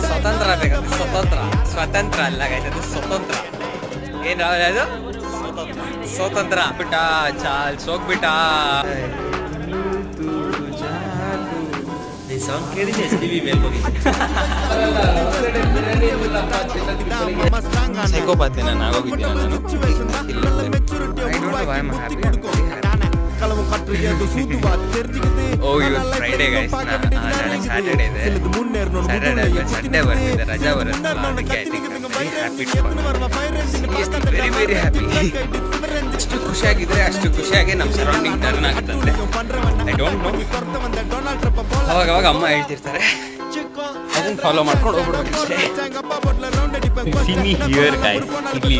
ಸ್ವತಂತ್ರ ಬೇಕಂದ್ರೆ ಸ್ವತಂತ್ರ ಅಲ್ಲ ಅದು ಸ್ವತಂತ್ರ ಏನ್ ಅದು ಸ್ವತಂತ್ರ ಬಿಟ್ಟ ಚಾಲ್ಸ್ ಹೋಗ್ಬಿಟ್ಟ ಸಾಂಗ್ ಕೇಳಿದೆ ಟಿವಿ ಮೇಲೆ ಹೋಗಿ ಸೈಕೋಪಾತಿ ನಾನು ಆಗೋಗಿದ್ದೀನಿ ನಾನು ಓ ಇವತ್ತು ಫ್ರೈಡೇ ಗೈಸ್ ನಾಳೆ ಸ್ಯಾಟರ್ಡೇ ಇದೆ ಸ್ಯಾಟರ್ಡೇ ಸಂಡೇ ಬರ್ತಿದೆ ರಜಾ ಬರುತ್ತೆ ಅದಕ್ಕೆ ವೆರಿ ವೆರಿ ಹ್ಯಾಪಿ ಎಷ್ಟು ಖುಷಿಯಾಗಿದ್ರೆ ಅಷ್ಟು ಖುಷಿಯಾಗಿ ನಮ್ಮ ಸರೌಂಡಿಂಗ್ ಟರ್ನ್ ಆಗುತ್ತಂತೆ ಐ ಡೋಂಟ್ ನೋ ಅವಾಗ ಅವಾಗ ಅಮ್ಮ ಹೇಳ್ತಿರ್ತಾರೆ ಅದನ್ನ ಫಾಲೋ ಮಾಡ್ಕೊಂಡು ಹೋಗ್ಬಿಡ್ಬೇಕು ಹಿಯರ್ ಗೈಸ್ ಇಲ್ಲಿ